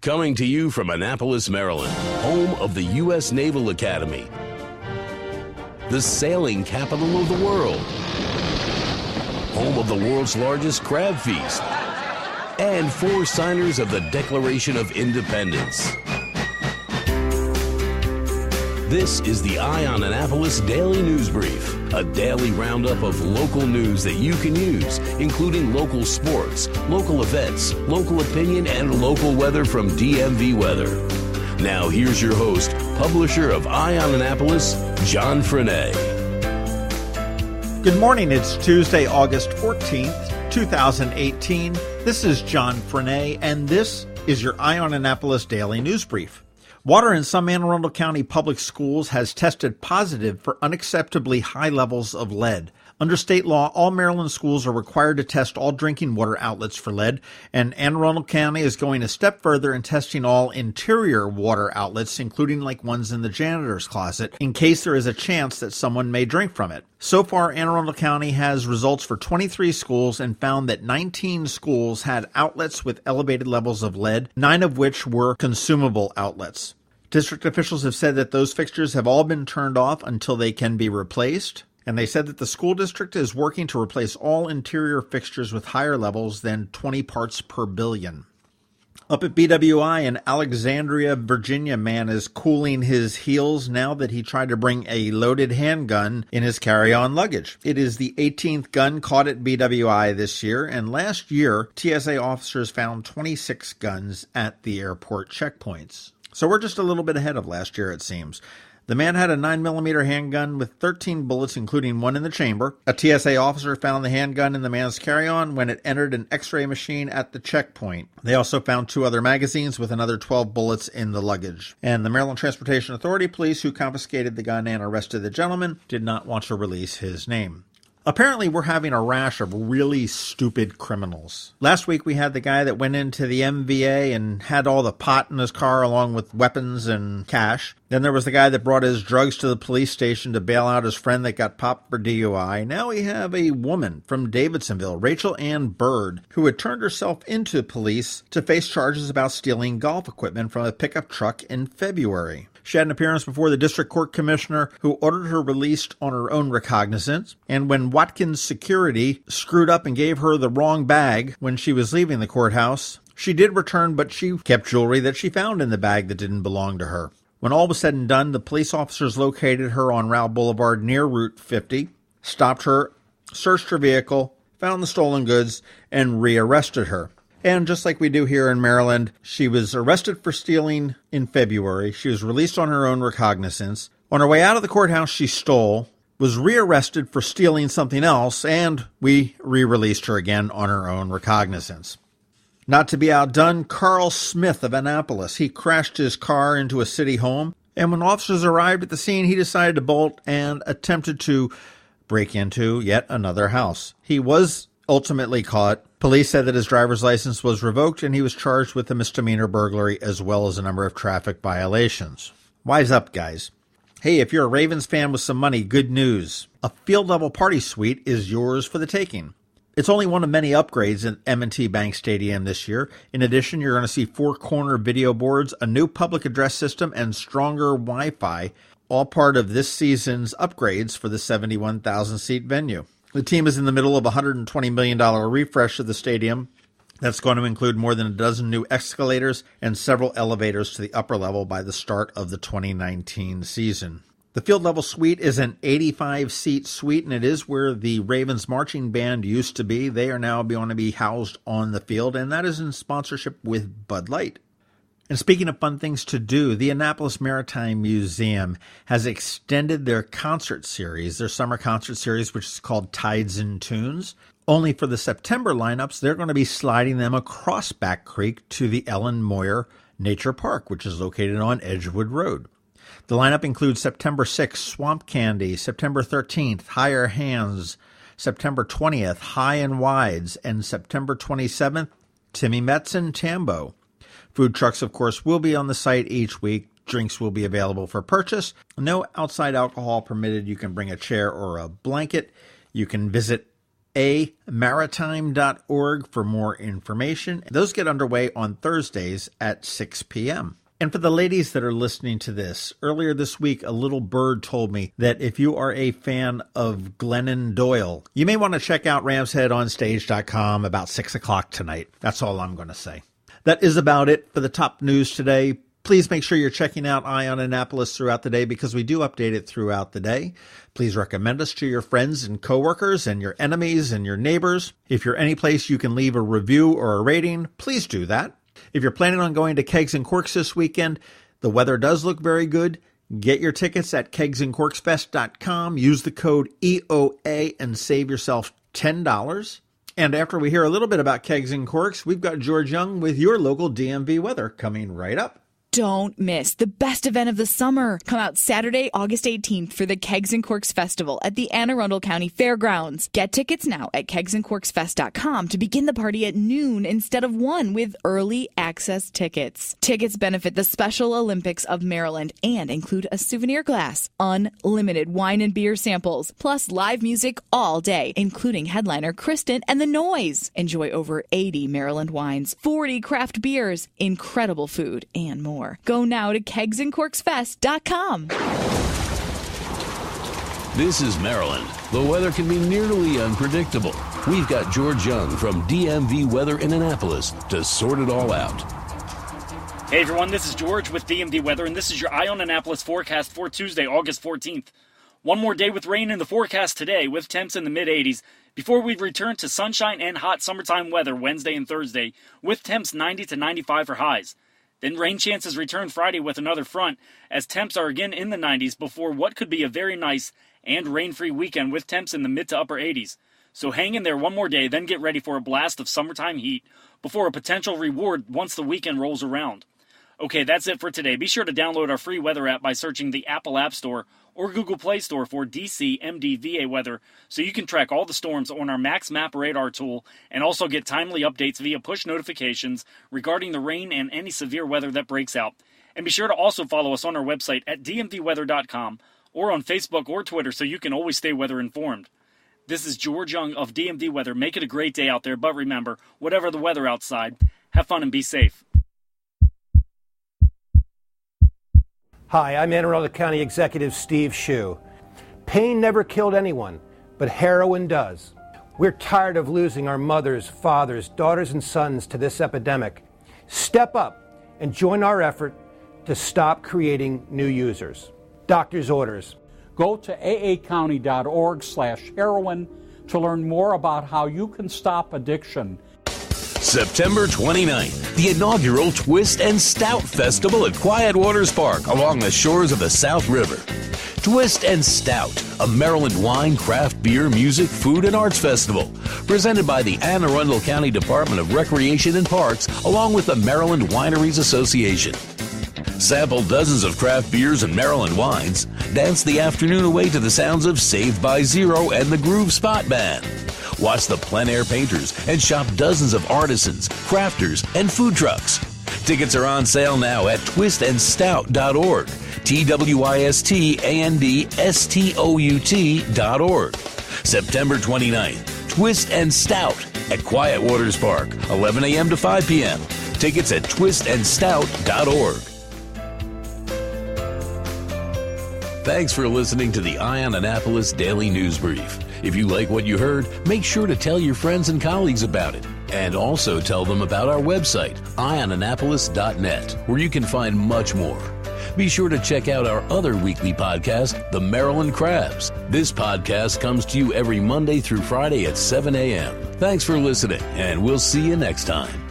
Coming to you from Annapolis, Maryland, home of the U.S. Naval Academy, the sailing capital of the world, home of the world's largest crab feast, and 4 signers of the Declaration of Independence. This is the Eye on Annapolis Daily News Brief, a daily roundup of local news that you can use, including local sports, local events, local opinion, and local weather from DMV Weather. Now here's your host, publisher of Eye on Annapolis, John Frenaye. Good morning. It's Tuesday, August 14th, 2018. This is John Frenaye, and this is your Eye on Annapolis Daily News Brief. Water in some Anne Arundel County public schools has tested positive for unacceptably high levels of lead. Under state law, all Maryland schools are required to test all drinking water outlets for lead, and Anne Arundel County is going a step further in testing all interior water outlets, including like ones in the janitor's closet, in case there is a chance that someone may drink from it. So far, Anne Arundel County has results for 23 schools and found that 19 schools had outlets with elevated levels of lead, 9 of which were consumable outlets. District officials have said that those fixtures have all been turned off until they can be replaced, and they said that the school district is working to replace all interior fixtures with higher levels than 20 parts per billion. Up at BWI in Alexandria, Virginia, man is cooling his heels now that he tried to bring a loaded handgun in his carry-on luggage. It is the 18th gun caught at BWI this year, and last year, TSA officers found 26 guns at the airport checkpoints. So we're just a little bit ahead of last year, it seems. The man had a 9mm handgun with 13 bullets, including one in the chamber. A TSA officer found the handgun in the man's carry-on when it entered an x-ray machine at the checkpoint. They also found 2 other magazines with another 12 bullets in the luggage. And the Maryland Transportation Authority police who confiscated the gun and arrested the gentleman did not want to release his name. Apparently, we're having a rash of really stupid criminals. Last week, we had the guy that went into the MVA and had all the pot in his car along with weapons and cash. Then there was the guy that brought his drugs to the police station to bail out his friend that got popped for DUI. Now we have a woman from Davidsonville, Rachel Ann Bird, who had turned herself into police to face charges about stealing golf equipment from a pickup truck in February. She had an appearance before the district court commissioner who ordered her released on her own recognizance. And when Watkins Security screwed up and gave her the wrong bag when she was leaving the courthouse, she did return, but she kept jewelry that she found in the bag that didn't belong to her. When all was said and done, the police officers located her on Rowell Boulevard near Route 50, stopped her, searched her vehicle, found the stolen goods, and rearrested her. And just like we do here in Maryland, she was arrested for stealing in February. She was released on her own recognizance. On her way out of the courthouse, she stole, was rearrested for stealing something else, and we re-released her again on her own recognizance. Not to be outdone, Carl Smith of Annapolis. He crashed his car into a city home, and when officers arrived at the scene, he decided to bolt and attempted to break into yet another house. He was ultimately caught. Police said that his driver's license was revoked and he was charged with a misdemeanor burglary as well as a number of traffic violations. Wise up, guys. Hey, if you're a Ravens fan with some money, good news. A field-level party suite is yours for the taking. It's only one of many upgrades in M&T Bank Stadium this year. In addition, you're going to see 4-corner video boards, a new public address system, and stronger Wi-Fi, all part of this season's upgrades for the 71,000-seat venue. The team is in the middle of a $120 million refresh of the stadium. That's going to include more than a dozen new escalators and several elevators to the upper level by the start of the 2019 season. The field-level suite is an 85-seat suite, and it is where the Ravens marching band used to be. They are now going to be housed on the field, and that is in sponsorship with Bud Light. And speaking of fun things to do, the Annapolis Maritime Museum has extended their concert series, their summer concert series, which is called Tides and Tunes. Only for the September lineups, they're going to be sliding them across Back Creek to the Ellen Moyer Nature Park, which is located on Edgewood Road. The lineup includes September 6th, Swamp Candy, September 13th, Higher Hands, September 20th, High and Wides, and September 27th, Timmy Metz and Tambo. Food trucks, of course, will be on the site each week. Drinks will be available for purchase. No outside alcohol permitted. You can bring a chair or a blanket. You can visit AACPS.org for more information. Those get underway on Thursdays at 6 p.m. And for the ladies that are listening to this, earlier this week, a little bird told me that if you are a fan of Glennon Doyle, you may want to check out ramsheadonstage.com about 6 o'clock tonight. That's all I'm going to say. That is about it for the top news today. Please make sure you're checking out Eye on Annapolis throughout the day because we do update it throughout the day. Please recommend us to your friends and coworkers and your enemies and your neighbors. If you're any place you can leave a review or a rating, please do that. If you're planning on going to Kegs and Corks this weekend, the weather does look very good. Get your tickets at kegsandcorksfest.com. Use the code EOA and save yourself $10. And after we hear a little bit about Kegs and Corks, we've got George Young with your local DMV weather coming right up. Don't miss the best event of the summer. Come out Saturday, August 18th for the Kegs and Corks Festival at the Anne Arundel County Fairgrounds. Get tickets now at kegsandcorksfest.com to begin the party at noon instead of 1 with early access tickets. Tickets benefit the Special Olympics of Maryland and include a souvenir glass, unlimited wine and beer samples, plus live music all day, including headliner Kristen and the Noise. Enjoy over 80 Maryland wines, 40 craft beers, incredible food, and more. Go now to kegsandcorksfest.com. This is Maryland. The weather can be nearly unpredictable. We've got George Young from DMV Weather in Annapolis to sort it all out. Hey everyone, this is George with DMV Weather, and this is your Eye on Annapolis forecast for Tuesday, August 14th. One more day with rain in the forecast today, with temps in the mid-80s, before we return to sunshine and hot summertime weather Wednesday and Thursday, with temps 90 to 95 for highs. Then rain chances return Friday with another front, as temps are again in the 90s before what could be a very nice and rain-free weekend with temps in the mid to upper 80s. So hang in there one more day, then get ready for a blast of summertime heat before a potential reward once the weekend rolls around. Okay, that's it for today. Be sure to download our free weather app by searching the Apple App Store or Google Play Store for DC MDVA Weather, so you can track all the storms on our Max Map Radar tool and also get timely updates via push notifications regarding the rain and any severe weather that breaks out. And be sure to also follow us on our website at dmvweather.com or on Facebook or Twitter so you can always stay weather informed. This is George Young of DMV Weather. Make it a great day out there, but remember, whatever the weather outside, have fun and be safe. Hi, I'm Anne Arundel County Executive Steve Shue. Pain never killed anyone, but heroin does. We're tired of losing our mothers, fathers, daughters, and sons to this epidemic. Step up and join our effort to stop creating new users. Doctor's orders. Go to aacounty.org/heroin to learn more about how you can stop addiction. September 29th, the inaugural Twist and Stout Festival at Quiet Waters Park along the shores of the South River. Twist and Stout, a Maryland wine, craft beer, music, food, and arts festival, presented by the Anne Arundel County Department of Recreation and Parks along with the Maryland Wineries Association. Sample dozens of craft beers and Maryland wines, dance the afternoon away to the sounds of Saved by Zero and the Groove Spot Band. Watch the plein air painters and shop dozens of artisans, crafters, and food trucks. Tickets are on sale now at twistandstout.org, twistandstout.org. September 29th, Twist and Stout at Quiet Waters Park, 11 a.m. to 5 p.m. Tickets at twistandstout.org. Thanks for listening to the Eye on Annapolis Daily News Brief. If you like what you heard, make sure to tell your friends and colleagues about it. And also tell them about our website, eyeonannapolis.net, where you can find much more. Be sure to check out our other weekly podcast, The Maryland Crabs. This podcast comes to you every Monday through Friday at 7 a.m. Thanks for listening, and we'll see you next time.